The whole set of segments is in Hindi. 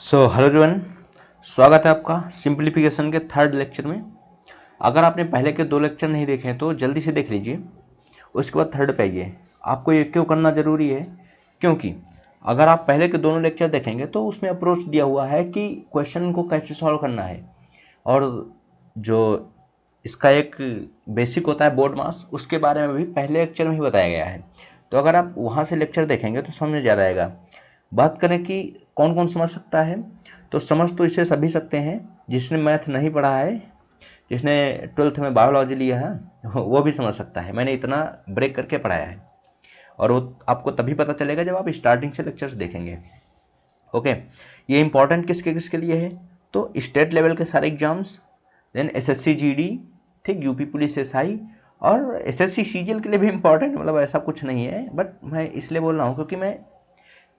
हेलो एवरीवन, स्वागत है आपका सिंप्लीफिकेशन के थर्ड लेक्चर में। अगर आपने पहले के दो लेक्चर नहीं देखे हैं तो जल्दी से देख लीजिए, उसके बाद थर्ड पे आइए। आपको ये क्यों करना ज़रूरी है? क्योंकि अगर आप पहले के दोनों लेक्चर देखेंगे तो उसमें अप्रोच दिया हुआ है कि क्वेश्चन को कैसे सॉल्व करना है, और जो इसका एक बेसिक होता है बोर्ड मास, उसके बारे में भी पहले लेक्चर में ही बताया गया है। तो अगर आप वहाँ से लेक्चर देखेंगे तो समझ में ज़्यादा आएगा। बात करें कि कौन कौन समझ सकता है, तो समझ तो इसे सभी सकते हैं। जिसने मैथ नहीं पढ़ा है, जिसने 12th में बायोलॉजी लिया है, वो भी समझ सकता है। मैंने इतना ब्रेक करके पढ़ाया है, और वो आपको तभी पता चलेगा जब आप स्टार्टिंग से लेक्चर्स देखेंगे। ओके, ये इंपॉर्टेंट किसके किसके लिए है? तो स्टेट लेवल के सारे एग्जाम्स, देन एसएससी जीडी, ठीक, यूपी पुलिस एसआई, और एसएससी सीजीएल के लिए भी इम्पॉर्टेंट। मतलब ऐसा कुछ नहीं है, बट मैं इसलिए बोल रहा हूँ क्योंकि मैं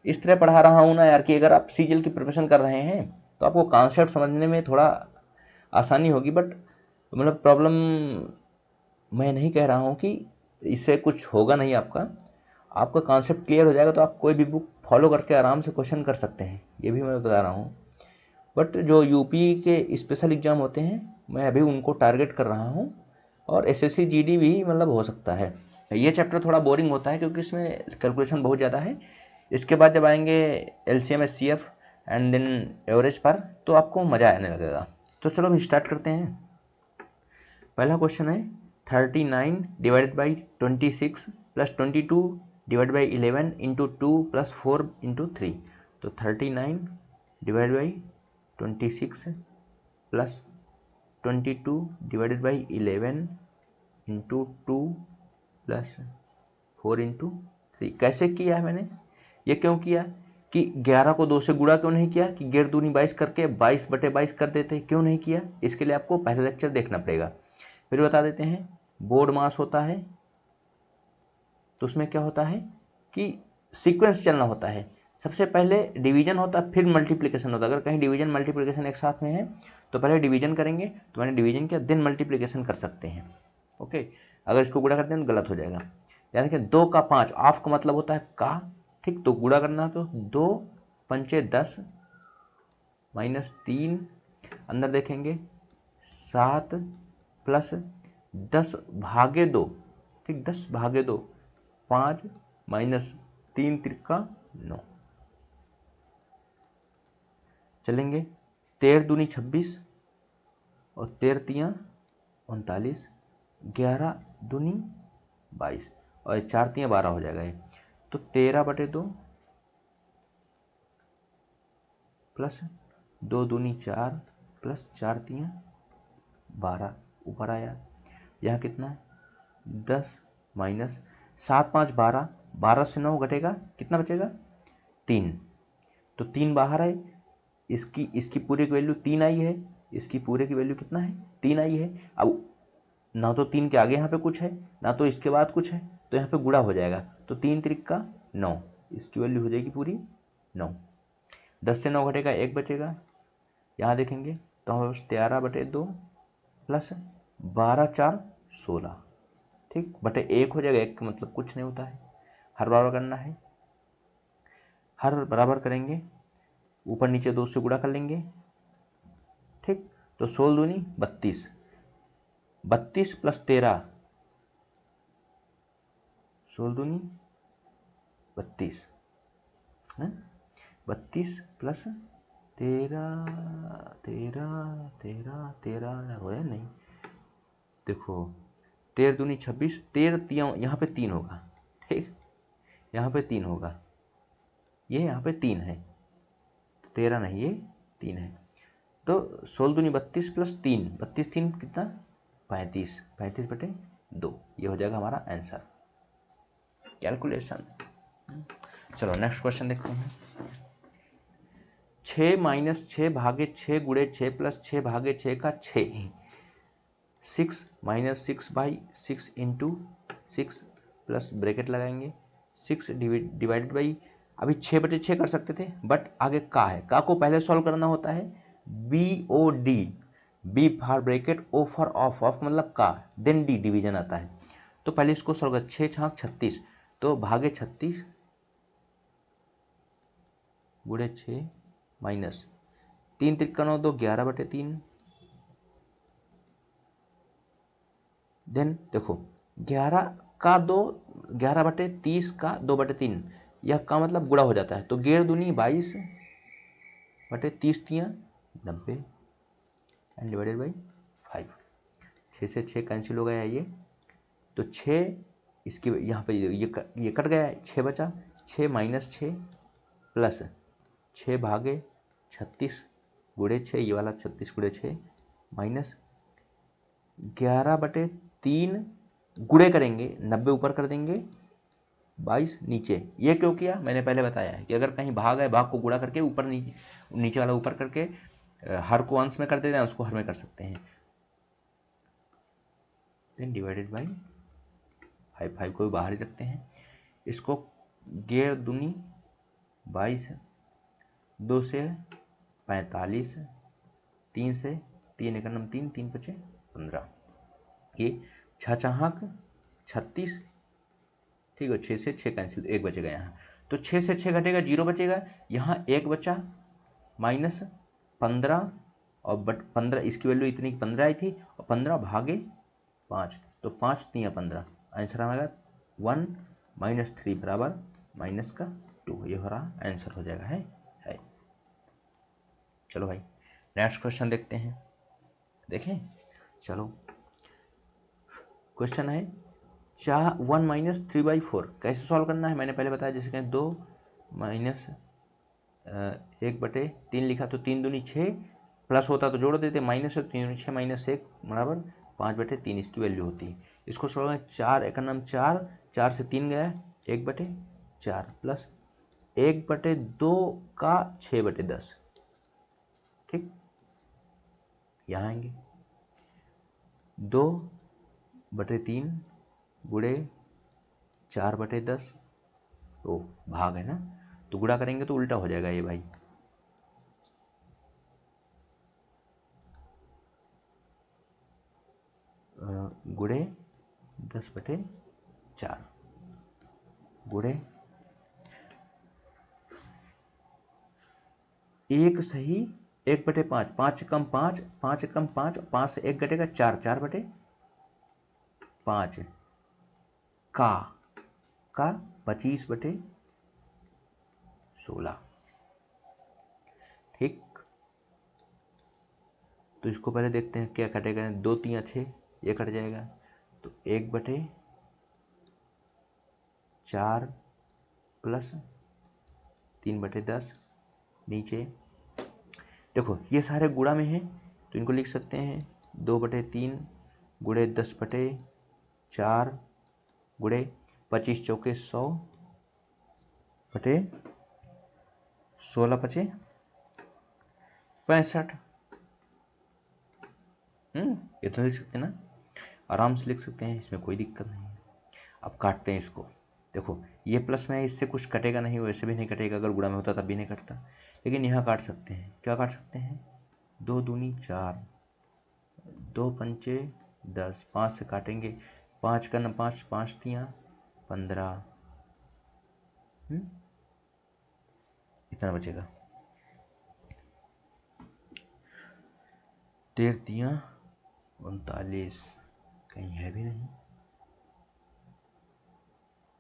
इस तरह पढ़ा रहा हूँ ना यार, कि अगर आप सीजीएल की प्रिपरेशन कर रहे हैं तो आपको कॉन्सेप्ट समझने में थोड़ा आसानी होगी। बट मतलब प्रॉब्लम, मैं नहीं कह रहा हूँ कि इससे कुछ होगा नहीं, आपका कॉन्सेप्ट क्लियर हो जाएगा तो आप कोई भी बुक फॉलो करके आराम से क्वेश्चन कर सकते हैं, ये भी मैं बता रहा हूँ। बट जो यूपी के स्पेशल एग्ज़ाम होते हैं, मैं अभी उनको टारगेट कर रहा हूँ, और एसएससी जीडी भी मतलब हो सकता है। ये चैप्टर थोड़ा बोरिंग होता है क्योंकि इसमें कैलकुलेशन बहुत ज़्यादा है। इसके बाद जब आएंगे LCM HCF and then average पर, तो आपको मज़ा आने लगेगा। तो चलो अभी स्टार्ट करते हैं। पहला क्वेश्चन है 39 divided by 26 plus 22 divide by 11 into 2 plus 4 into 3। तो 39 divide by 26 plus 22 divided by 11 into 2 plus 4 into 3। कैसे किया है मैंने? ये क्यों किया कि 11 को 2 से गुणा क्यों नहीं किया, कि 11 दूनी 22 करके 22/22 कर देते, क्यों नहीं किया? इसके लिए आपको पहला लेक्चर देखना पड़ेगा। फिर बता देते हैं, बोर्ड मास होता है तो उसमें क्या होता है कि सीक्वेंस चलना होता है। सबसे पहले डिवीजन होता है, फिर मल्टीप्लिकेशन होता है। अगर कहीं डिवीजन मल्टीप्लिकेशन एक साथ में है तो पहले डिवीजन करेंगे, तो मैंने डिवीजन किया, देन मल्टीप्लिकेशन कर सकते हैं। ओके, अगर इसको गुणा करते हैं तो गलत हो जाएगा। यानी कि 2 का 5, ऑफ का मतलब होता है का, ठीक। तो गुणा करना, तो 2 पंचे 10 माइनस 3, अंदर देखेंगे 7 प्लस 10/2, ठीक, 10/2, 5 माइनस 3 त्रिका 9। चलेंगे 13 दूनी 26 और 13 तियाँ 39, 11 दूनी 22 और 4 तियाँ 12 हो जाएगा ये। तो 13/2 प्लस 2 दूनी 4 प्लस 4 तियाँ 12 ऊपर आया। यहाँ कितना है? 10 माइनस 7 5 12, 12 से 9 घटेगा, कितना बचेगा? 3। तो 3 बाहर है, इसकी पूरे की वैल्यू 3 आई है, इसकी पूरे की वैल्यू कितना है? 3 आई है। अब ना तो 3 के आगे यहाँ पे कुछ है, ना तो इसके बाद कुछ है, तो यहाँ पे गुणा हो जाएगा। तो 3 त्रिका 9, इसकी वैल्यू हो जाएगी पूरी 9। 10 से 9 घटेगा, 1 बचेगा। यहाँ देखेंगे तो हमारे पास 13/2 प्लस 12/4 16, ठीक, बटे 1 हो जाएगा। 1 का मतलब कुछ नहीं होता है, हर बराबर करना है। हर बराबर करेंगे, ऊपर नीचे 2 से गुणा कर लेंगे, ठीक। तो 16 दूनी 32, 32 प्लस 13, 16 दूनी 32 है, 32 प्लस 13, 13 13 13 हो या नहीं? देखो 13 दूनी 26, 13 यहाँ पे 3 होगा, ठीक, यहाँ पे 3 होगा, ये यहाँ पे 3 है, 13 नहीं, ये 3 है। तो 16 दूनी 32 प्लस 3, 32 3 कितना? 35, 35/2, ये हो जाएगा हमारा आंसर। कैलकुलेशन। चलो नेक्स्ट क्वेश्चन देखते हैं। 6 माइनस 6 भागे 6 गुणे 6 प्लस 6 भागे 6 का 6। 6 माइनस 6/6 इंटू 6 प्लस ब्रैकेट लगाएंगे, 6 डिवाइडेड बाई, अभी 6/6 कर सकते थे, बट आगे का है, का को पहले सॉल्व करना होता है। BOD, B for bracket, O for of, of मतलब का, देन डी डिवीजन आता है। तो पहले इसको सॉल्व कर, 6 छाक 36, तो भागे 36 गुणे 6 माइनस तीन तिक्का 9 दो 11/3। देन देखो 11 का 2/3 यह का मतलब गुणा हो जाता है, तो 11 दूनी 22/30 90 एंड डिवाइडेड बाई 5। 6 से 6 कैंसिल हो गया है ये, तो 6 इसकी यहाँ पे ये कट गया है, 6 बचा। 6 - 6 प्लस 6 भागे 36 गुणे 6, ये वाला 36 गुणे 6 माइनस 11/3 गुणे करेंगे 90 ऊपर कर देंगे 22 नीचे। ये क्यों किया मैंने पहले बताया है कि अगर कहीं भाग है, भाग को गुणा करके ऊपर नीचे वाला ऊपर करके हर को अंश में कर देते हैं, उसको हर में कर सकते हैं। देन डिवाइडेड बाई 5, 5 को भी बाहर ही रखते हैं। इसको 11 दूनी 22, 2 से 45, 3 से 3 1 9 3 3 5 15, ये 6 चाहक 36। ठीक है, 6 से 6 कैंसिल, 1 बचेगा यहाँ, तो 6 से 6 घटेगा 0 बचेगा, यहाँ 1 बचा माइनस 15 और 15 इसकी वैल्यू इतनी 15 आई थी, और 15 भागे 5, तो 5 3 15, आंसर आएगा 1 - 3 बराबर माइनस का 2। ये हमारा आंसर हो जाएगा है। चलो भाई नेक्स्ट क्वेश्चन देखते हैं। देखें, चलो क्वेश्चन है 1 - 3/4 कैसे सॉल्व करना है, मैंने पहले बताया। जैसे कहें 2 माइनस 1/3 लिखा, तो 3 दूनी 6, प्लस होता तो जोड़ देते, माइनस 3 6 - 1 बराबर 5/3 इसकी वैल्यू होती है। इसको सॉल्व करें, 4 1 4, 4 से 3 गया 1/4 प्लस 1/2 का 6/10। ठीक, यहाँ आएंगे 2/3 गुणे 4/10, तो भाग है ना, तो गुणा करेंगे तो उल्टा हो जाएगा ये भाई। गुणे 10/4 गुणे 1 सही 1/5, 5 कम 5, 5 कम 5, 5 से 1 घटेगा 4, 4/5 का 25/16। ठीक, तो इसको पहले देखते हैं क्या कटेगा। 2 3 6, ये कट जाएगा, तो 1/4 प्लस 3/10 नीचे। देखो ये सारे गुणा में हैं, तो इनको लिख सकते हैं 2/3 गुणे 10/4 गुणे 25 चौके 100 बटे 16 × 65। इतना लिख सकते हैं ना, आराम से लिख सकते हैं, इसमें कोई दिक्कत नहीं है। अब काटते हैं इसको। देखो ये प्लस में है, इससे कुछ कटेगा नहीं, वैसे भी नहीं कटेगा, अगर गुणा में होता तब भी नहीं कटता, लेकिन यहाँ काट सकते हैं। क्या काट सकते हैं, 2 दूनी 4, 2 पंचे 10, 5 से काटेंगे, 5 का 5, 5 तियाँ 15, इतना बचेगा। 13 तियाँ 39, कहीं है भी नहीं,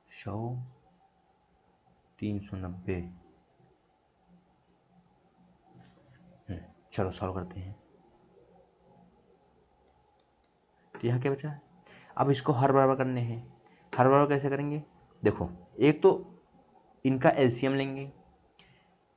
100 390। चलो सॉल्व करते हैं। तो यहाँ क्या बचा है, अब इसको हर बराबर करने हैं। हर बराबर कैसे करेंगे, देखो एक तो इनका एलसीएम लेंगे,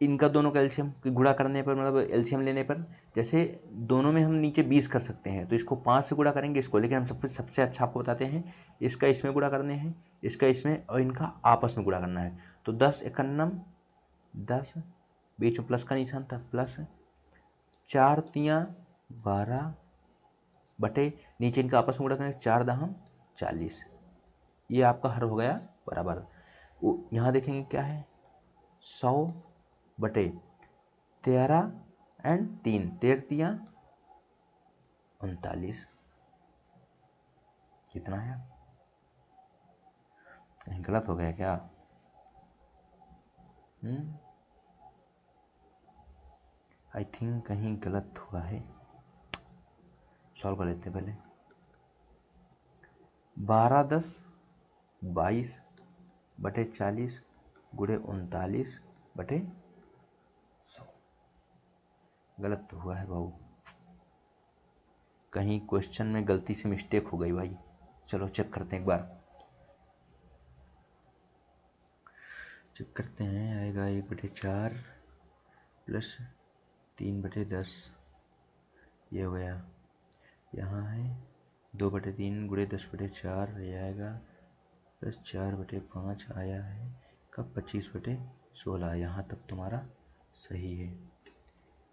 इनका दोनों का एलसीएम गुणा करने पर, मतलब एलसीएम लेने पर, जैसे दोनों में हम नीचे 20 कर सकते हैं, तो इसको 5 से गुणा करेंगे इसको, लेकिन हम सबसे अच्छा आपको बताते हैं, इसका इसमें गुणा करने हैं, इसका इसमें, और इनका आपस में गुणा करना है। तो 10 1 10, बीच में प्लस का निशान था, प्लस 4 तियाँ 12 बटे, नीचे इनका आपस में गुणा करेंगे 4 दहम 40। ये आपका हर हो गया बराबर। यहाँ देखेंगे क्या है, 100/13 एंड 3, 13 तियाँ 39। कितना है, कहीं गलत हो गया क्या, आई थिंक कहीं गलत हुआ है, सॉल्व कर लेते हैं पहले। 12 10 22 बटे 40 गुणे 39 बटे 100। गलत तो हुआ है भाऊ, कहीं क्वेश्चन में गलती से मिस्टेक हो गई भाई। चलो चेक करते हैं एक बार, चेक करते हैं। आएगा 1/4 प्लस 3/10, ये हो गया। यहाँ है 2/3 गुणे 10/4, ये आएगा प्लस 4/5 आया है, कब 25/16। यहाँ तक तुम्हारा सही है।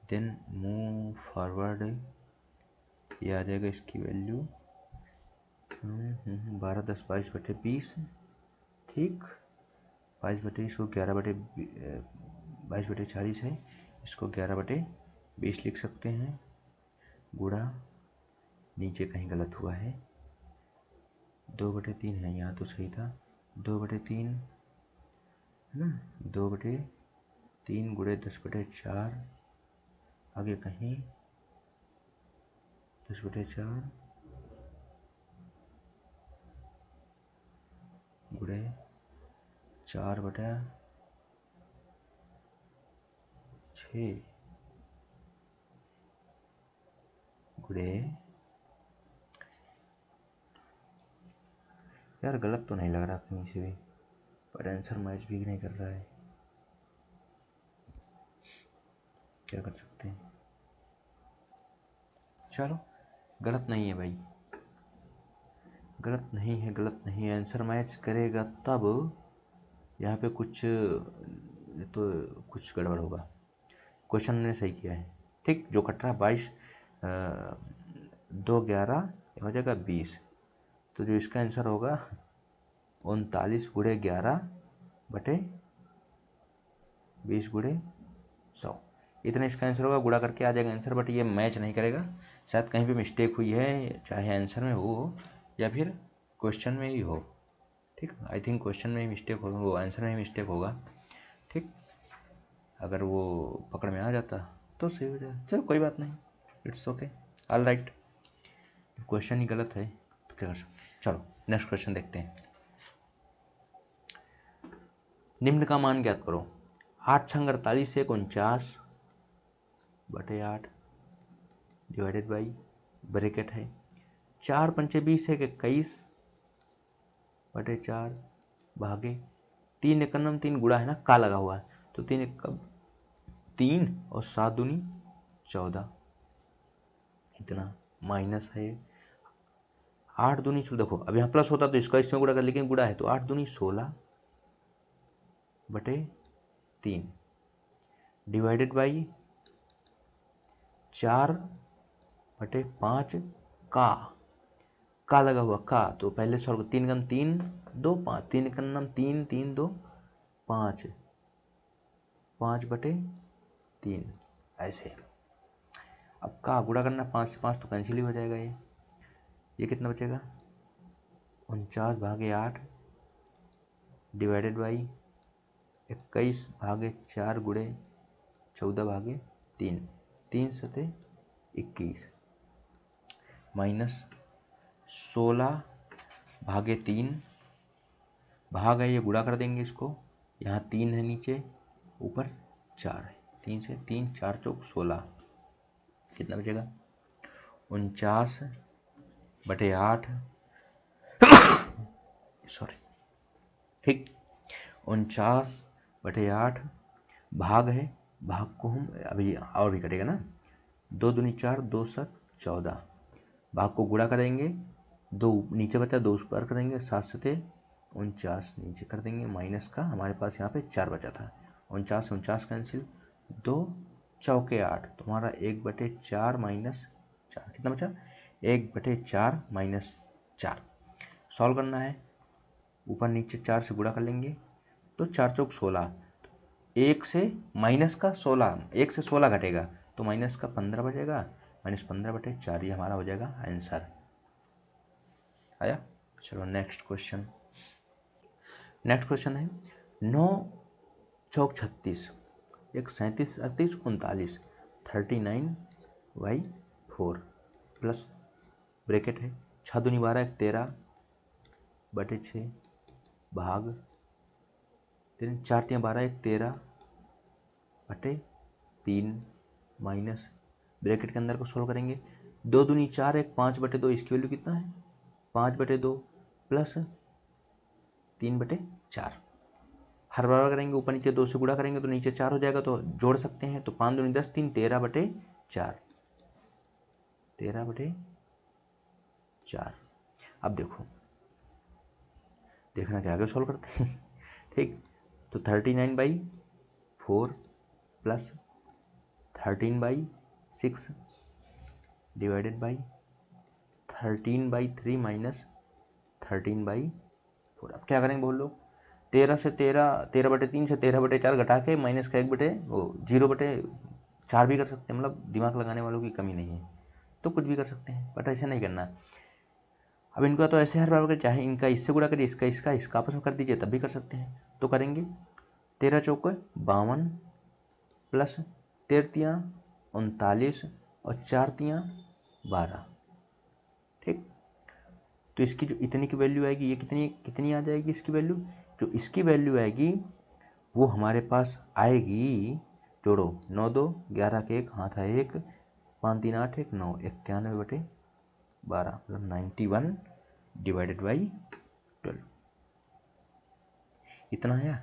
देन मूव फॉरवर्ड, ये आ जाएगा इसकी वैल्यू 12 10 22/20, ठीक। 22/20 को 22/40 है, इसको 11/20 लिख सकते हैं। गुणा, नीचे कहीं गलत हुआ है, 2/3 है, यहाँ तो सही था। 2/3 है ना, 2/3 गुणे 10/4, आगे कहीं 10/4 गुणे 4/6 गुणे, यार गलत तो नहीं लग रहा कहीं से भी, पर आंसर मैच भी नहीं कर रहा है, क्या कर सकते हैं। चलो गलत नहीं है भाई, गलत नहीं है, गलत नहीं है। आंसर मैच करेगा तब, यहाँ पे कुछ तो कुछ गड़बड़ होगा। क्वेश्चन ने सही किया है, ठीक। जो कट रहा है 22 2 11 हो जाएगा 20, तो जो इसका आंसर होगा 39 गुणे 11 बटे 20 गुणे 100, इतना इसका आंसर होगा। गुणा करके आ जाएगा आंसर, बट ये मैच नहीं करेगा, शायद कहीं पे मिस्टेक हुई है, चाहे आंसर में हो या फिर क्वेश्चन में ही हो, ठीक। आई थिंक क्वेश्चन में ही मिस्टेक होगा, वो आंसर में ही मिस्टेक होगा, ठीक। अगर वो पकड़ में आ जाता तो सही हो जाए, चलो कोई बात नहीं, it's okay, all right. Question ही गलत है तो क्या कर सकते हैं। चलो नेक्स्ट क्वेश्चन देखते हैं। निम्न का मान ज्ञात करो। 8 छंग 48 1 49/8 डिवाइडेड बाई, ब्रैकेट है, 4 पंचे 20 है 21/4 भागे 3 एकम 3 गुणा है ना, का लगा हुआ है, तो 3 एकम 3 और 7 दूनी 14, इतना माइनस है। 8 दूनी 16, देखो अब यहाँ प्लस होता तो इसका इसमें गुणा कर, लेकिन गुणा है तो 8 दूनी 16/3 डिवाइडेड बाई 4/5 का लगा हुआ, का तो पहले सॉल्व, 3 गन 3 2 5, 3 एकम 3 3 2 5, 5/3 ऐसे। अब का गुणा करना, 5 से 5 तो कैंसिल ही हो जाएगा, ये कितना बचेगा 49/8 डिवाइडेड बाई 21/4 गुणे 14/3, 3 सते 21 माइनस 16/3 भाग है, ये गुणा कर देंगे इसको, यहाँ 3 है नीचे, ऊपर 4 है, 3 से 3 4 चौक 16, कितना बचेगा 49/8 सॉरी, ठीक। 49/8 भाग है, भाग को हम अभी और भी कटेगा ना, 2 दूनी 4 2 7 14, भाग को गुणा करेंगे, 2 नीचे बचा 2 ऊपर करेंगे, 7 सते 49 नीचे कर देंगे, माइनस का हमारे पास यहाँ पे 4 बचा था, 49 कैंसिल, 2 चौके 8, तुम्हारा 1/4 माइनस 4 कितना बचा 1/4 माइनस 4। सॉल्व करना है, ऊपर नीचे 4 से गुणा कर लेंगे तो 4 चौक 16, 1 से माइनस का 16, 1 से 16 घटेगा तो माइनस का 15 बचेगा, -15/4, ये हमारा हो जाएगा आंसर। आया। चलो नेक्स्ट क्वेश्चन है 9 चौक 36 1 37 38 39 39/4 प्लस ब्रैकेट है 6 दूनी 12 एक 13/6 भाग 3 4 3 12 एक 13/3 माइनस ब्रैकेट के अंदर को सोल्व करेंगे 2 दूनी 4 एक 5/2 इसकी वैल्यू कितना है 5/2 प्लस 3/4 हर बराबर करेंगे ऊपर नीचे 2 से गुणा करेंगे तो नीचे 4 हो जाएगा तो जोड़ सकते हैं तो 5 दूनी 10 3 13/4 13/4 अब देखना क्या आगे सोल्व करते हैं ठीक तो 39/4 प्लस 13/6 डिवाइडेड बाई 13/3 माइनस 13/4 अब क्या करेंगे बोल लो 13 से 13/3 से 13/4 घटा के माइनस का 0/4 भी कर सकते हैं मतलब दिमाग लगाने वालों की कमी नहीं है तो कुछ भी कर सकते हैं बट ऐसे नहीं करना। अब इनका तो ऐसे हर बार के चाहे इनका इससे गुणा करिए इसका आपस में कर दीजिए तब भी कर सकते हैं तो करेंगे 13 चौके 52 प्लस 13 तियाँ 39 और 4 तियाँ 12 ठीक तो इसकी जो इतनी की वैल्यू आएगी ये कितनी आ जाएगी इसकी वैल्यू जो इसकी वैल्यू आएगी वो हमारे पास आएगी जोड़ो 9 2 11 के 1 हाथ है 1 5 3 8 1 9 91/12 मतलब 91 डिवाइडेड बाई 12 इतना है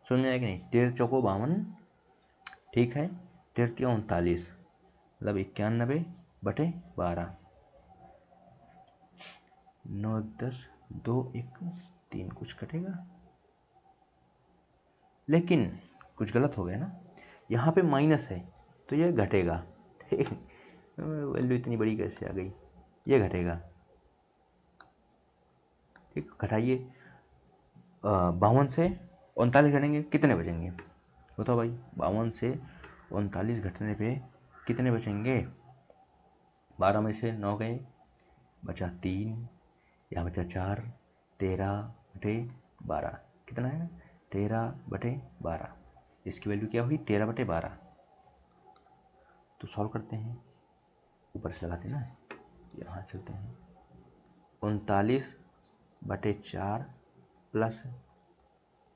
समझ में आया कि नहीं 13 चौको 52 ठीक है 13 तिया 39 मतलब 91/12 9 10 2 1 3 कुछ कटेगा लेकिन कुछ गलत हो गया ना यहाँ पे माइनस है तो ये घटेगा ठीक वैल्यू इतनी बड़ी कैसे आ गई ये घटेगा ठीक घटाइए 52 से 39 घटेंगे कितने बचेंगे बताओ भाई 52 से 39 घटने पे कितने बचेंगे 12 में से 9 गए बचा 3 यहाँ बचा 4 13/12 कितना है 13/12 इसकी वैल्यू क्या हुई 13/12 तो सॉल्व करते हैं ऊपर से लगाते हैं ना यहाँ चलते हैं 39/4 प्लस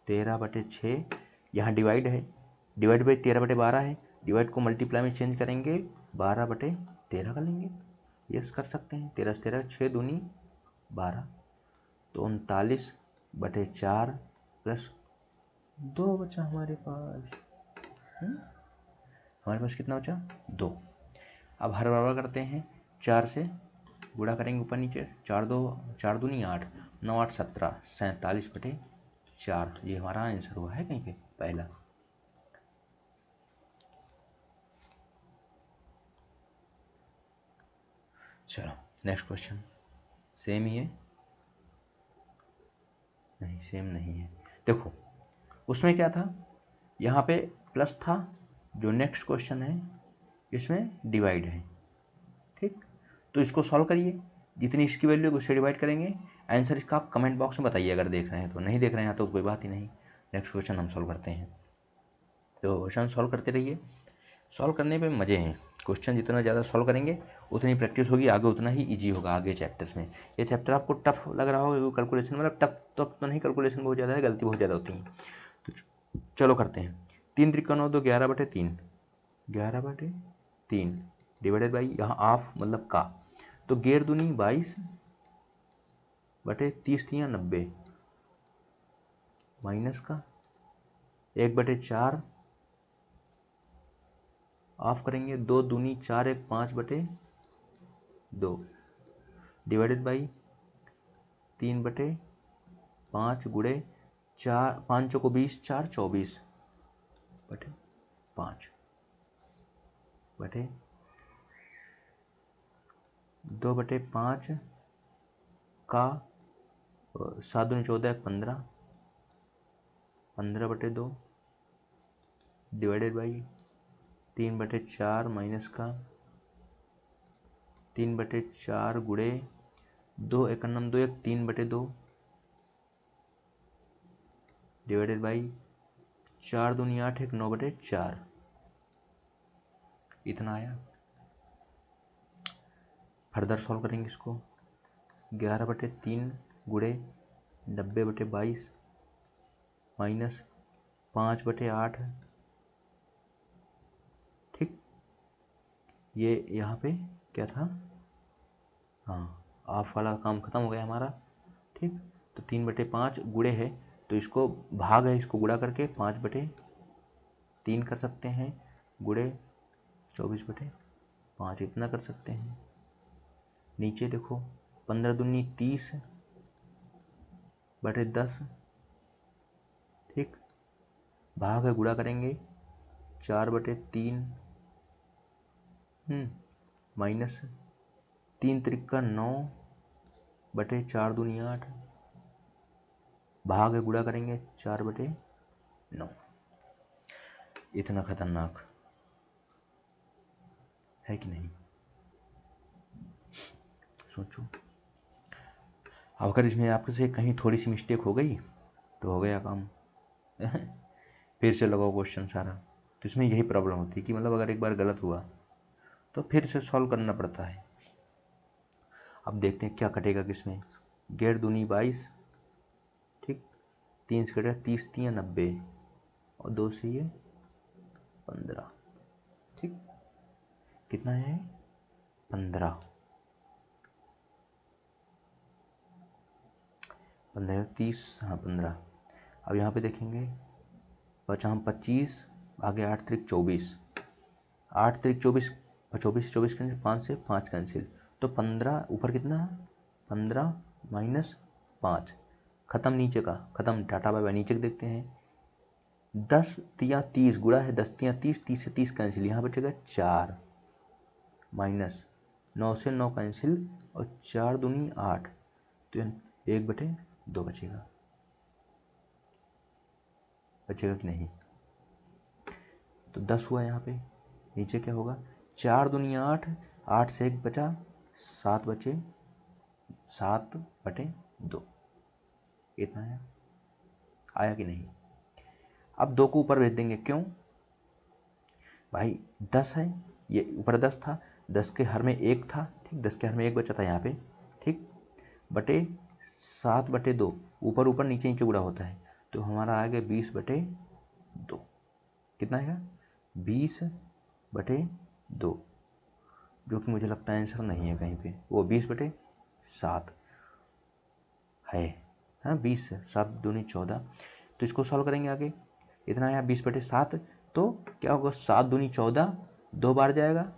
13/6 यहाँ डिवाइड है डिवाइड बाई 13/12 है डिवाइड को मल्टीप्लाई में चेंज करेंगे 12/13 का लेंगे यस कर सकते हैं 13 से 13 6 दूनी 12 तो 39/4 प्लस 2 बचा हमारे पास कितना बचा 2 अब हर बराबर करते हैं 4 से गुणा करेंगे ऊपर नीचे 4 दूनी 8 9 8 17 47/4 ये हमारा आंसर हुआ है कहीं पे पहला चलो नेक्स्ट क्वेश्चन सेम ही है नहीं सेम नहीं है देखो उसमें क्या था यहाँ पे प्लस था जो नेक्स्ट क्वेश्चन है इसमें डिवाइड है ठीक तो इसको सॉल्व करिए जितनी इसकी वैल्यू है उससे डिवाइड करेंगे आंसर इसका आप कमेंट बॉक्स में बताइए अगर देख रहे हैं तो नहीं देख रहे हैं तो कोई बात ही नहीं नेक्स्ट क्वेश्चन हम सॉल्व करते हैं तो क्वेश्चन सॉल्व करते रहिए सॉल्व करने पे मज़े हैं क्वेश्चन जितना ज़्यादा सॉल्व करेंगे उतनी प्रैक्टिस होगी आगे उतना ही इजी होगा आगे चैप्टर्स में ये चैप्टर आपको टफ लग रहा होगा कैलकुलेशन मतलब टफ तो नहीं कैलकुलेशन बहुत ज़्यादा है गलती बहुत ज़्यादा होती है तो चलो करते हैं 3 त्रिका 9 2 11/3 11/3 डिवाइडेड बाई यहाँ ऑफ मतलब का तो 11 दूनी 22/30 थी 90 माइनस का 1/4 ऑफ करेंगे 2 दूनी 4 1 5/2 डिवाइडेड बाई 3/5 गुड़े 4 5 को 20 4 24/5/2/5 का 7 दूनी 14 15 15/2 डिवाइडेड बाई 3/4 माइनस का 3/4 गुड़े 2 1 2 1 3/2 डिवाइडेड बाई 4 दूनी 8 1 9/4 इतना आया। फर्दर सॉल्व करेंगे इसको। 11/3 गुणे 90/22 माइनस 5/8। ठीक, ये यहाँ पे क्या था, हाँ ऑफ वाला काम खत्म हो गया हमारा। ठीक, तो 3/5 गुणे है तो इसको भाग है, इसको गुणा करके 5/3 कर सकते हैं, गुणे 24/5 इतना कर सकते हैं। नीचे देखो 15 दूनी 30/10। ठीक, भाग है, गुणा करेंगे 4/3 माइनस 3 त्रिका 9/4 दूनी 8। भाग है, गुणा करेंगे 4/9। इतना खतरनाक है कि नहीं, सोचो। अब अगर इसमें आपसे कहीं थोड़ी सी मिस्टेक हो गई तो हो गया काम। फिर से लगाओ क्वेश्चन सारा। तो इसमें यही प्रॉब्लम होती है कि मतलब अगर एक बार गलत हुआ तो फिर से सॉल्व करना पड़ता है। अब देखते हैं क्या कटेगा किसमें। 11 दूनी 22। ठीक, 3 से कटेगा 30 3 90 और 2 से ये 15। ठीक, कितना है 15। 15 30, हाँ 15। अब यहाँ पे देखेंगे 25 आगे 8 त्रिक 24, 8 त्रिक 24, 24 कैंसिल, 5 से 5 कैंसिल, तो 15 ऊपर कितना है 15 माइनस 5, खत्म नीचे का खत्म, टाटा बाय बाय। नीचे के देखते हैं 10 तिया 30 गुणा है 10 तिया 30, 30 से 30 कैंसिल, यहाँ बचेगा 4 माइनस 9 से 9 कैंसिल और 4 दूनी 8, तो 1/2 बचेगा। बचेगा कि नहीं, तो 10 हुआ यहाँ पे। नीचे क्या होगा 4 दूनी 8, 8 से 1 बचा 7 बचे 7/2। इतना है, आया कि नहीं। अब 2 को ऊपर भेज देंगे, क्यों भाई 10 है, ये ऊपर 10 था, 10 के हर में 1 था। ठीक, 10 के हर में 1 बचा था यहाँ पे। ठीक, बटे 7/2, ऊपर ऊपर नीचे नीचे गुणा होता है, तो हमारा आ गया 20/2। कितना आएगा 20/2, जो कि मुझे लगता है आंसर नहीं है कहीं पे, वो 20/7 है। हाँ 20 7 दूनी 14। तो इसको सॉल्व करेंगे आगे। इतना आया 20/7, तो क्या होगा 7 दूनी 14, 2 बार जाएगा।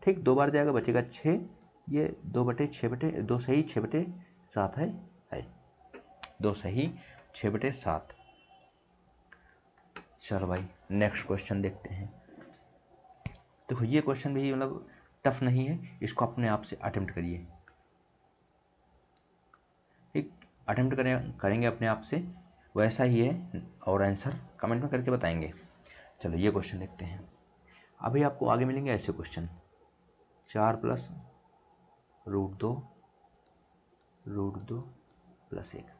ठीक, 2 बार जाएगा, बचेगा 6, ये 2 सही 6/7 है 2 सही 6/7। चलो भाई नेक्स्ट क्वेश्चन देखते हैं। देखो ये क्वेश्चन भी मतलब टफ नहीं है, इसको अपने आप से अटेम्प्ट करिए। एक अटेम्प्ट करेंगे अपने आप से, वैसा ही है और आंसर कमेंट में करके बताएंगे। चलो ये क्वेश्चन देखते हैं। अभी आपको आगे मिलेंगे ऐसे क्वेश्चन, 4 + √2 + 1।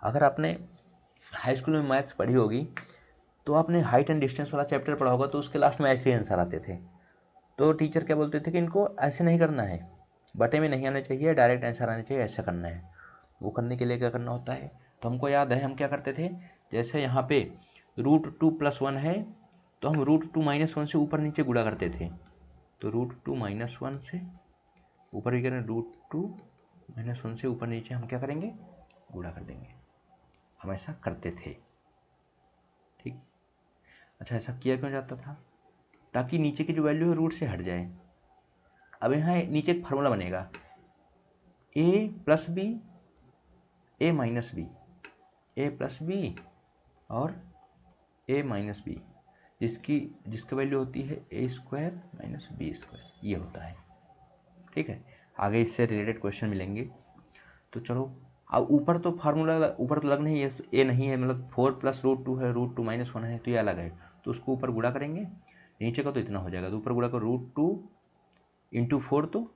अगर आपने हाई स्कूल में मैथ्स पढ़ी होगी तो आपने हाइट एंड डिस्टेंस वाला चैप्टर पढ़ा होगा, तो उसके लास्ट में ऐसे ही आंसर आते थे। तो टीचर क्या बोलते थे कि इनको ऐसे नहीं करना है, बटे में नहीं आना चाहिए, डायरेक्ट आंसर आना चाहिए, ऐसा करना है। वो करने के लिए क्या करना होता है, तो हमको याद है हम क्या करते थे, जैसे यहाँ पे √2 + 1 है तो हम √2 - 1 से ऊपर नीचे गुणा करते थे। तो √2 - 1 से ऊपर भी करें, √2 - 1 से ऊपर नीचे हम क्या करेंगे, गुणा कर देंगे। हम ऐसा करते थे। ठीक, अच्छा ऐसा किया क्यों जाता था, ताकि नीचे की जो वैल्यू है रूट से हट जाए। अब यहाँ नीचे एक फार्मूला बनेगा, a + b a - b, a + b और a - b, जिसकी वैल्यू होती है a² - b², ये होता है। ठीक है, आगे इससे रिलेटेड क्वेश्चन मिलेंगे। तो चलो अब ऊपर तो फार्मूला ऊपर तो अलग नहीं है, ए नहीं है, मतलब 4 + √2 है, √2 - 1 है, तो ये अलग है, तो उसको ऊपर गुणा करेंगे। नीचे का तो इतना हो जाएगा, तो ऊपर गुणा करो √2 × 4, तो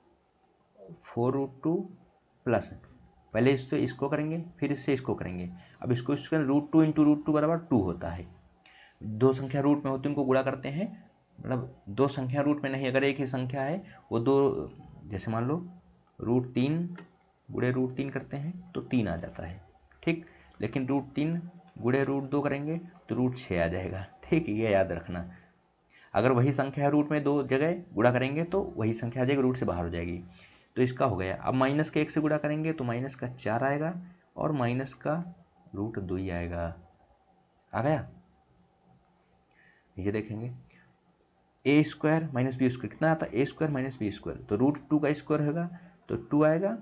4 √2 प्लस पहले इससे इसको करेंगे, फिर इससे इसको करेंगे। अब इसको √2 इंटू √2 बराबर 2 होता है। दो संख्या रूट में होती है उनको गुणा करते हैं, मतलब दो संख्या रूट में नहीं, अगर एक ही संख्या है वो दो, जैसे मान लो √3 गुणे √3 करते हैं तो 3 आ जाता है, ठीक। लेकिन √3 गुणे √2 करेंगे तो √6 आ जाएगा, ठीक। ये याद रखना। अगर वही संख्या रूट में दो जगह गुणा करेंगे तो वही संख्या आ जाएगी, रूट से बाहर हो जाएगी। तो इसका हो गया। अब माइनस के 1 से गुणा करेंगे तो माइनस का 4 आएगा और माइनस का √2 ही आएगा। आ गया। ये देखेंगे a² माइनस b² कितना आता है, a² माइनस b², तो √2 का स्क्वायर होगा तो 2 आएगा,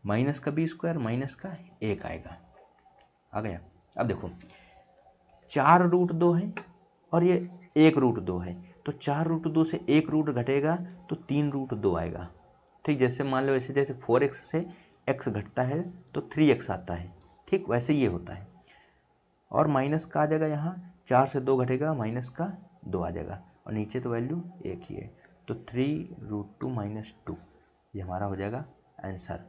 माइनस का b² माइनस का 1 आएगा। आ गया। अब देखो 4 √2 है और ये 1 √2 है, तो 4 √2 से 1 रूट घटेगा तो 3 √2 आएगा, ठीक। जैसे मान लो ऐसे जैसे 4x से x घटता है तो 3x आता है, ठीक। वैसे ये होता है। और माइनस का आ जाएगा यहाँ, 4 से 2 घटेगा, माइनस का 2 आ जाएगा, और नीचे तो वैल्यू एक ही है, तो 3 √2 माइनस 2 ये हमारा हो जाएगा आंसर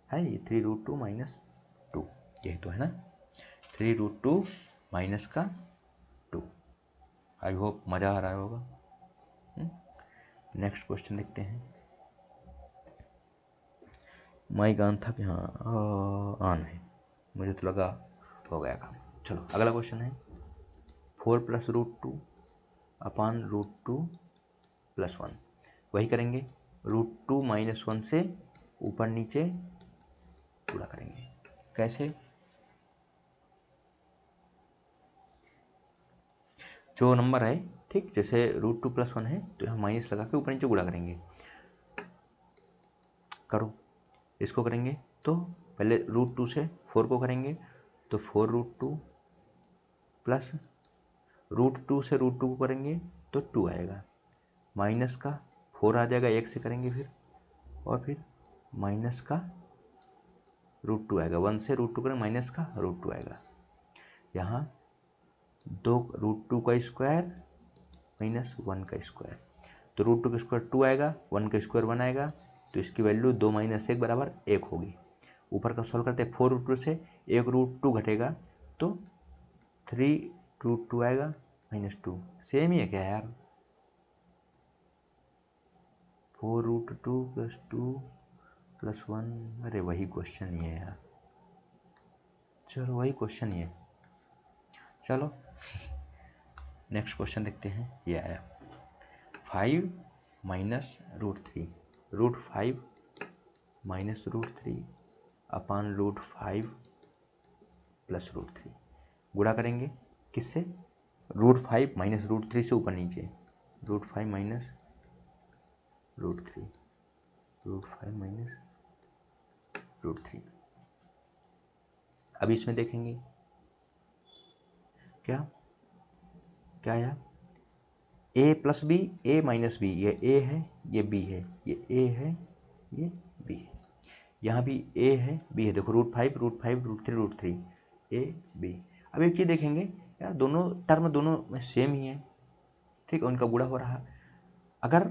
है। ये 3 √2 माइनस 2 यही तो है ना, 3 √2 माइनस का 2। आई होप मज़ा आ रहा होगा। नेक्स्ट क्वेश्चन देखते हैं। माइक ऑन था कि हाँ ऑन है, मुझे तो लगा हो गया काम। चलो अगला क्वेश्चन है 4 + √2 अपान √2 + 1। वही करेंगे, √2 - 1 से ऊपर नीचे पूरा करेंगे। कैसे, जो नंबर है, ठीक, जैसे √2 + 1 है तो यहाँ माइनस लगा के ऊपर नीचे गुणा करेंगे। करो, इसको करेंगे तो पहले √2 से 4 को करेंगे तो 4 √2 प्लस √2 से √2 को करेंगे तो 2 आएगा, माइनस का 4 आ जाएगा, 1 से करेंगे फिर, और फिर माइनस का √2 आएगा, 1 से √2 करेंगे माइनस का √2 आएगा। यहाँ 2 √2 का स्क्वायर माइनस 1 का स्क्वायर, तो √2 का स्क्वायर 2 आएगा, 1 का स्क्वायर 1 आएगा, तो इसकी वैल्यू 2 - 1 बराबर 1 होगी। ऊपर का सॉल्व करते हैं, 4 √2 से 1 √2 घटेगा तो 3 √2 आएगा -2। सेम ही है क्या यार, 4 √2 + 2 + 1, अरे वही क्वेश्चन ही है यार, चलो वही क्वेश्चन ही है। चलो नेक्स्ट क्वेश्चन देखते हैं। ये आया 5 - √3 √5 - √3 अपान √5 + √3। गुणा करेंगे किससे, √5 - √3 से ऊपर नीचे, √5 - √3 √5 - √3। अब इसमें देखेंगे क्या क्या आया, a + b a - b, ये a है ये b है, ये a है ये b है, यहाँ भी a है b है, देखो √5 √5 √3 √3 a b। अब एक चीज़ देखेंगे यार, दोनों टर्म दोनों में सेम ही है, ठीक है, उनका गुणा हो रहा। अगर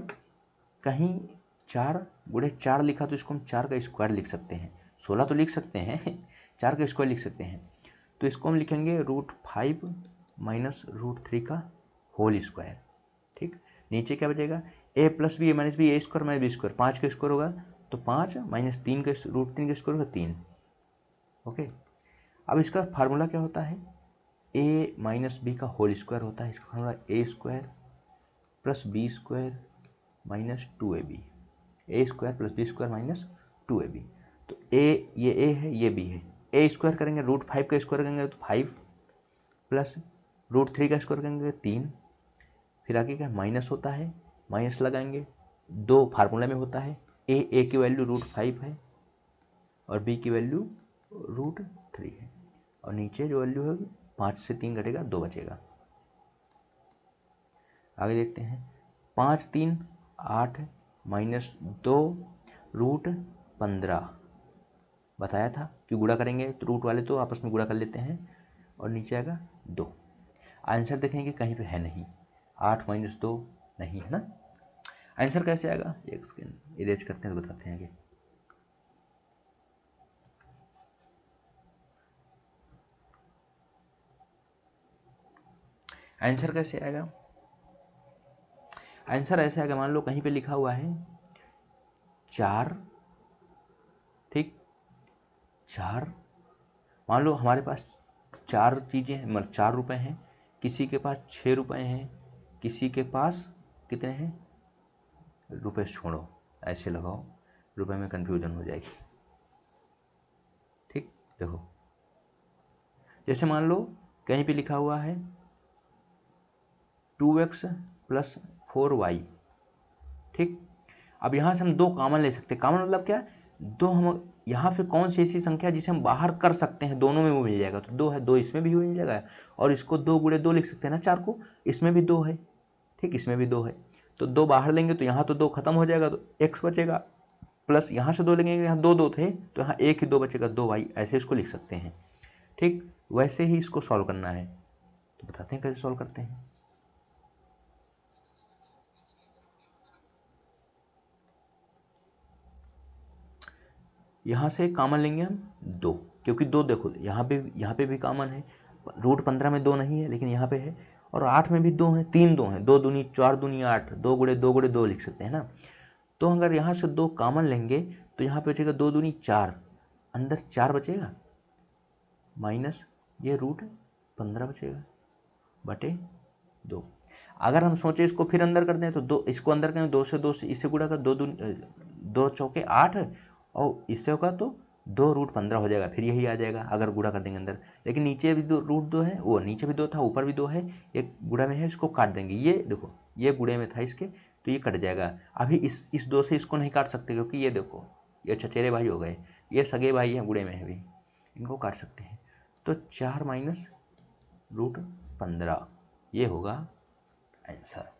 कहीं 4 गुणे 4 लिखा तो इसको हम 4 का स्क्वायर लिख सकते हैं, 16 तो लिख सकते हैं 4 का स्क्वायर लिख सकते हैं, तो इसको हम लिखेंगे √5 - √3 का होल स्क्वायर, ठीक। नीचे क्या बचेगा, a + b a - b a² - b², 5 का स्क्वायर होगा तो 5 - 3 का √3 का स्क्वायर होगा 3। ओके। अब इसका फार्मूला क्या होता है, a - b का होल स्क्वायर होता है, इसका formula a² + b² - 2ab, a² + b² - 2ab। तो ये a है ये b है, a² करेंगे √5 का स्क्वायर करेंगे तो 5 प्लस √3 का स्क्वायर करेंगे 3, फिर आगे क्या माइनस होता है, माइनस लगाएंगे, 2 फार्मूला में होता है, a की वैल्यू √5 है और b की वैल्यू √3 है, और नीचे जो वैल्यू होगी 5 से 3 घटेगा 2 बचेगा। आगे देखते हैं, 5 3 8 -2 √15 बताया था कि गुणा करेंगे तो रूट वाले तो आपस में गुणा कर लेते हैं, और नीचे आएगा 2। आंसर देखेंगे कहीं पे है नहीं, 8 - 2 नहीं है ना, आंसर कैसे आएगा, एक सेकेंड इरेज करते हैं तो बताते हैं आगे। आंसर कैसे आएगा? आंसर ऐसे आएगा, मान लो कहीं पे लिखा हुआ है 4, ठीक, 4, मान लो हमारे पास 4 चीज़ें हैं, मतलब 4 रुपये हैं, किसी के पास 6 रुपये हैं, किसी के पास कितने हैं, रुपये छोड़ो, ऐसे लगाओ, रुपये में कन्फ्यूजन हो जाएगी। ठीक, देखो जैसे मान लो कहीं पे लिखा हुआ है 2x + 4y, ठीक। अब यहाँ से हम 2 कॉमन ले सकते हैं। कॉमन मतलब क्या? 2 हम यहाँ पे कौन सी ऐसी संख्या जिसे हम बाहर कर सकते हैं, दोनों में वो मिल जाएगा। तो 2 है, 2 इसमें भी मिल जाएगा, और इसको 2 गुणे 2 लिख सकते हैं ना 4 को, इसमें भी 2 है, ठीक, इसमें भी 2 है। तो 2 बाहर लेंगे तो यहाँ तो 2 खत्म हो जाएगा, तो x बचेगा, प्लस यहाँ से 2 लेंगे, यहाँ 2 2 थे तो यहाँ 1 ही 2 बचेगा, 2y, ऐसे इसको लिख सकते हैं। ठीक, वैसे ही इसको सॉल्व करना है, तो बताते हैं कैसे सॉल्व करते हैं। यहाँ से कॉमन लेंगे हम 2, क्योंकि 2 देखो यहाँ पे भी कॉमन है, √15 में 2 नहीं है लेकिन यहाँ पे है, और 8 में भी 2 है, 3 2 हैं, 2 दूनी 4 दूनी 8, 2 गुणे 2 गुणे 2 लिख सकते हैं ना। तो अगर यहाँ से 2 कॉमन लेंगे तो यहाँ पे बचेगा 2 दूनी 4, अंदर 4 बचेगा, माइनस ये √15 बचेगा बटे 2। अगर हम सोचें इसको फिर अंदर कर दें तो 2, इसको अंदर करें, 2 से इससे गुणा कर, 2 चौके 8, और इससे होगा तो 2√15 हो जाएगा, फिर यही आ जाएगा अगर गुणा कर देंगे अंदर। लेकिन नीचे भी √2 है, वो नीचे भी 2 था, ऊपर भी 2 है, एक गुणा में है, इसको काट देंगे। ये देखो ये गुणे में था इसके, तो ये कट जाएगा। अभी इस 2 से इसको नहीं काट सकते, क्योंकि ये देखो ये चचेरे भाई हो गए, ये सगे भाई हैं, गुणे में है भी, इनको काट सकते हैं। तो 4 माइनस √15 ये होगा answer.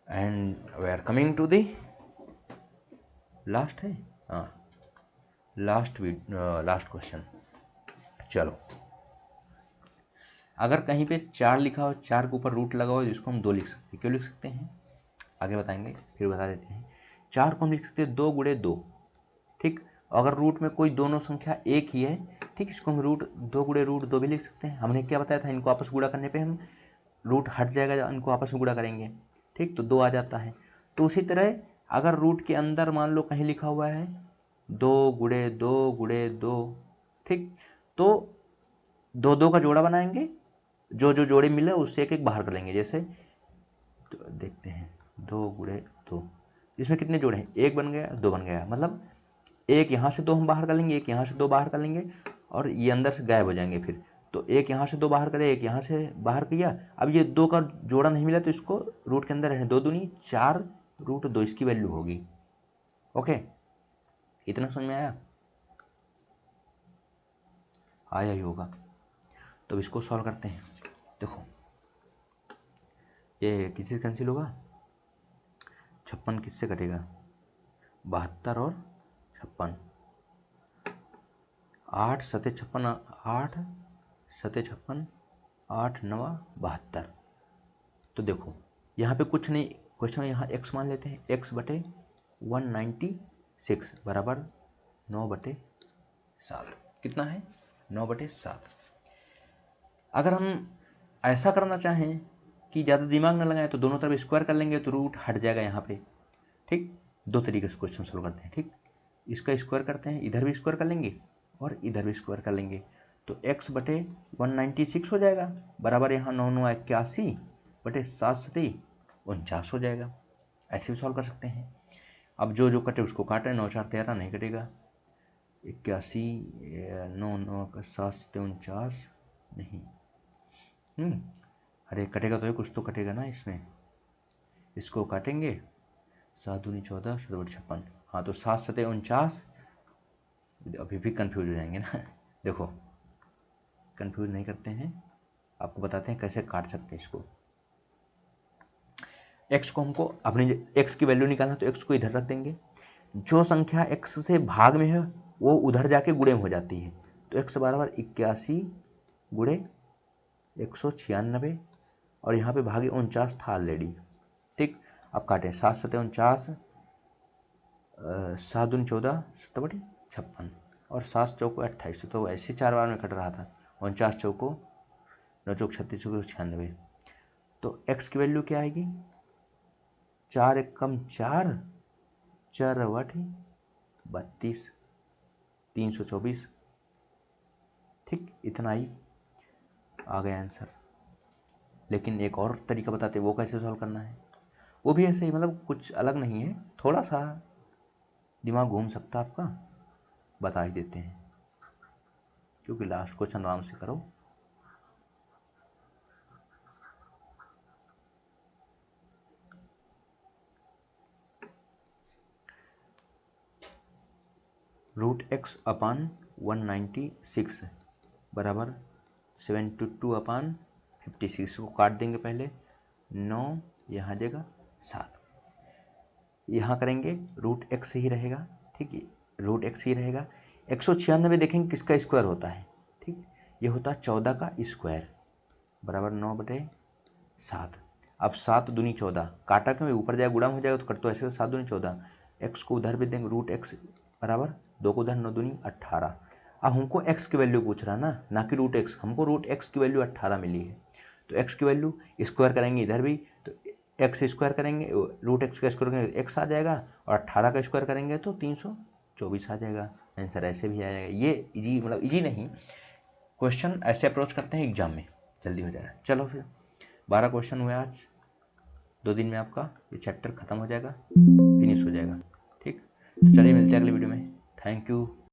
And we are coming to the last है, हाँ, लास्ट क्वेश्चन। चलो, अगर कहीं पे 4 लिखा हो, 4 के ऊपर रूट लगा हो, जिसको हम 2 लिख सकते हैं। क्यों लिख सकते हैं आगे बताएंगे, फिर बता देते हैं। 4 को हम लिख सकते हैं 2 गुणे 2, ठीक। अगर रूट में कोई दोनों संख्या एक ही है, ठीक, इसको हम √2 गुणे √2 भी लिख सकते हैं। हमने क्या बताया था, इनको आपस गुणा करने पे हम रूट हट जाएगा, इनको आपस में गुणा करेंगे, ठीक, तो 2 आ जाता है। तो उसी तरह अगर रूट के अंदर मान लो कहीं लिखा हुआ है 2 गुणे 2 गुणे 2, ठीक, तो 2 2 का जोड़ा बनाएंगे, जो जो जोड़े मिले उससे एक एक बाहर कर लेंगे। जैसे तो देखते हैं 2 गुणे 2, इसमें कितने जोड़े हैं, 1 बन गया, 2 बन गया, मतलब एक यहाँ से 2 हम बाहर कर लेंगे, एक यहाँ से 2 बाहर कर लेंगे, और ये अंदर से गायब हो जाएंगे। फिर तो एक यहाँ से 2 बाहर करे, एक यहाँ से बाहर किया। अब ये 2 का जोड़ा नहीं मिला तो इसको रूट के अंदर रहने, 2 दूनी 4 √2 इसकी वैल्यू होगी। ओके, इतना समझ में आया? आया ही होगा। तो इसको सॉल्व करते हैं। देखो ये किसी से कैंसिल होगा, 56 किससे कटेगा, 72 और 56, 8 सते 56, 8 सते 56, 8 9 72। तो देखो यहाँ पे कुछ नहीं, क्वेश्चन में यहाँ x मान लेते हैं, x बटे 196 बराबर 9/7। कितना है, 9/7। अगर हम ऐसा करना चाहें कि ज़्यादा दिमाग न लगाएं तो दोनों तरफ स्क्वायर कर लेंगे, तो रूट हट जाएगा यहाँ पे, ठीक। 2 तरीके से क्वेश्चन सोल्व करते हैं, ठीक। इसका स्क्वायर करते हैं, इधर भी स्क्वायर कर लेंगे और इधर भी स्क्वायर कर लेंगे, तो x बटे 196 हो जाएगा, बराबर यहाँ 9 9 81 बटे 7 सते 49 हो जाएगा। ऐसे भी सॉल्व कर सकते हैं। अब जो जो कटे उसको काटें, 9 4 13 नहीं कटेगा, 81 9 9 7 सते 49 नहीं, अरे कटेगा तो कुछ तो कटेगा ना इसमें, इसको काटेंगे, 7 दूनी 14 7 बटे 56, हाँ, तो 7 सते 49। अभी भी कंफ्यूज हो जाएंगे ना देखो कंफ्यूज नहीं करते हैं, आपको बताते हैं कैसे काट सकते हैं इसको। x को हमको अपनी x की वैल्यू निकालना, तो x को इधर रख देंगे, जो संख्या x से भाग में है वो उधर जाके गुणे में हो जाती है, तो x बराबर 81 गुणे 196, और यहाँ पे भागे 49 था ऑलरेडी, ठीक। अब काटें, 7 सते 49, 7 दूनी 14 7 बटे 56, और 7 चौको 28, तो ऐसे 4 बार में कट रहा था, 49 चौको 9 चौक 36 चौको 96। तो x की वैल्यू क्या आएगी, 4 एकम 4, 4 8 32, 324। ठीक, इतना ही आ गया आंसर। लेकिन एक और तरीका बताते हैं वो कैसे सॉल्व करना है। वो भी ऐसे ही, मतलब कुछ अलग नहीं है, थोड़ा सा दिमाग घूम सकता है आपका, बता ही देते हैं क्योंकि लास्ट क्वेश्चन आराम से करो। √x अपान 196 बराबर 72/56 को काट देंगे पहले, 9 यहाँ आ जाएगा 7, यहाँ करेंगे √x ही रहेगा। ठीक है, √x ही रहेगा। 196 देखेंगे किसका स्क्वायर होता है। ठीक, ये होता है 14 का स्क्वायर बराबर 9/7। अब 7 दूनी 14, काटा क्यों, ऊपर जाएगा गुणा हो जाएगा तो कट तो ऐसे 7 दूनी 14। x को उधर भी देंगे, √x बराबर 2 को उधर 9 दूनी 18। अब हमको x की वैल्यू पूछ रहा ना कि √x, हमको √x की वैल्यू 18 मिली है। तो x की वैल्यू स्क्वायर करेंगे इधर भी तो x स्क्वायर करेंगे, √x का स्क्वायर करेंगे x आ जाएगा, और 18 का स्क्वायर करेंगे तो 324 आ जाएगा। आंसर ऐसे भी आ जाएगा। ये इजी, मतलब इजी नहीं, क्वेश्चन ऐसे अप्रोच करते हैं एग्जाम में, जल्दी हो जाएगा। चलो फिर 12 क्वेश्चन हुए आज, 2 दिन में आपका ये चैप्टर खत्म हो जाएगा, फिनिश हो जाएगा। ठीक, तो चलिए मिलते हैं अगले वीडियो में। Thank you.